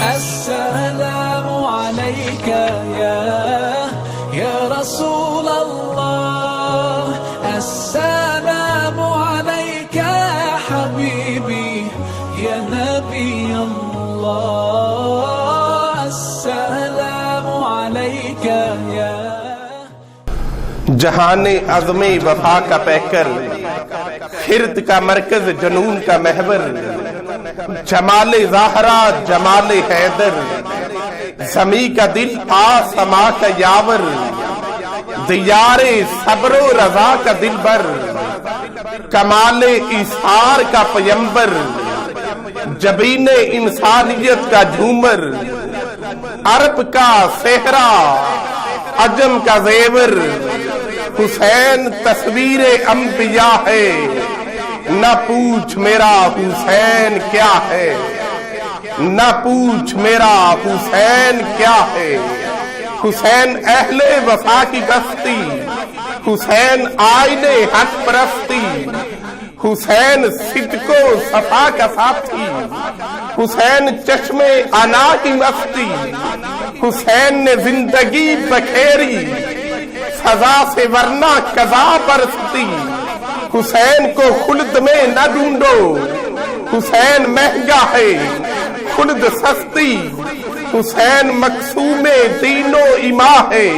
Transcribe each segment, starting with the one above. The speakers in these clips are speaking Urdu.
السلام عليك يا رسول الله، السلام عليك يا حبيبي يا نبي الله، السلام عليك يا جہان عظم وفا کا پیکر، خرد کا مرکز جنون کا محور، جمال زہرا جمال حیدر، زمیں کا دل آسما کا یاور، دیار صبر و رضا کا دلبر، کمال ایثار کا پیمبر، جبین انسانیت کا جھومر، عرب کا صحرا عجم کا زیور، حسین تصویر انبیاء ہے، نہ پوچھ میرا حسین کیا ہے، نہ پوچھ میرا حسین کیا ہے۔ حسین اہل وفا کی بستی، حسین آئین حق پرستی، حسین صدق و صفا کا ساتھی، حسین چشم انا کی مستی، حسین نے زندگی بکھیری سزا سے ورنہ قضا برستی، حسین کو خلد میں نہ ڈھونڈو، حسین مہنگا ہے خلد سستی، حسین مقسوم دین و ایما ہے،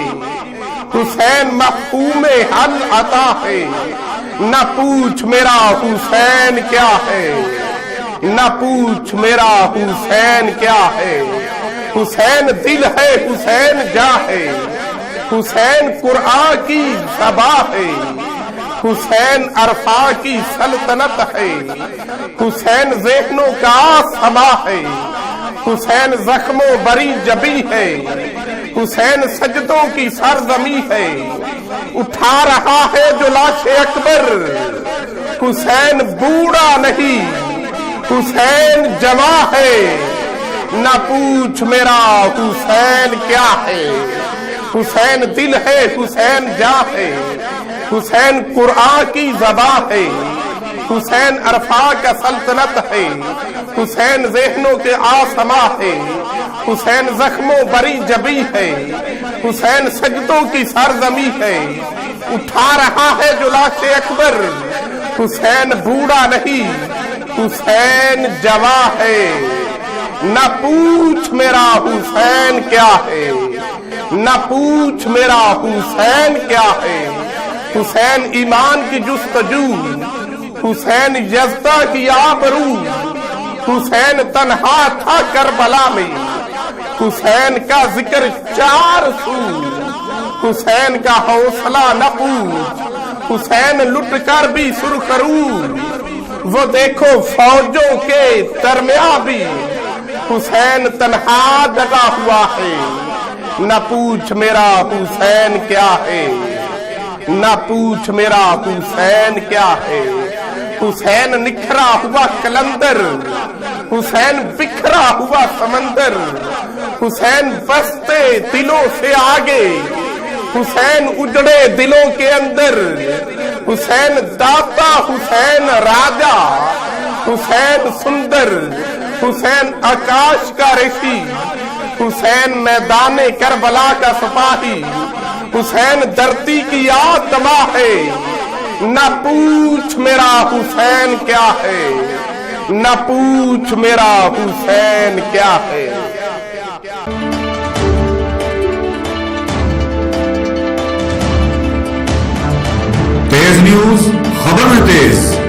حسین مفہوم حل عطا ہے، نہ پوچھ میرا حسین کیا ہے، نہ پوچھ میرا حسین کیا ہے۔ حسین دل ہے حسین جاں ہے، حسین قرآن کی زباں ہے، حسین عرفہ کی سلطنت ہے، حسین ذہنوں کا سما ہے، حسین زخموں بری جبی ہے، حسین سجدوں کی سرزمی ہے، اٹھا رہا ہے جو لاش اکبر، حسین بوڑھا نہیں حسین جواں ہے، نہ پوچھ میرا حسین کیا ہے۔ حسین دل ہے حسین جاں ہے، حسین قرآن کی زباں ہے، حسین عرفہ کا سلطنت ہے، حسین ذہنوں کے آسما ہے، حسین زخموں بری جبی ہے، حسین سجدوں کی سرزمی ہے، اٹھا رہا ہے جو لاش اکبر، حسین بوڑھا نہیں حسین جواں ہے، نہ پوچھ میرا حسین کیا ہے، نہ پوچھ میرا حسین کیا ہے۔ حسین ایمان کی جستجو، حسین یزدہ کی آبرو، حسین تنہا تھا کربلا میں، حسین کا ذکر چار سو، حسین کا حوصلہ نہ پوچھ، حسین لٹ کر بھی سرخرو، وہ دیکھو فوجوں کے درمیان بھی حسین تنہا دگا ہوا ہے، نہ پوچھ میرا حسین کیا ہے، نہ پوچھ میرا حسین کیا ہے۔ حسین نکھرا ہوا کلندر، حسین بکھرا ہوا سمندر، حسین بستے دلوں سے آگے، حسین اجڑے دلوں کے اندر، حسین داتا حسین راجا، حسین سندر، حسین آکاش کا رشی، حسین میدان کربلا کا سپاہی، حسین دھرتی کی آتما ہے، نہ پوچھ میرا حسین کیا ہے، نہ پوچھ میرا حسین کیا ہے۔ تیز نیوز خبر میں تیز۔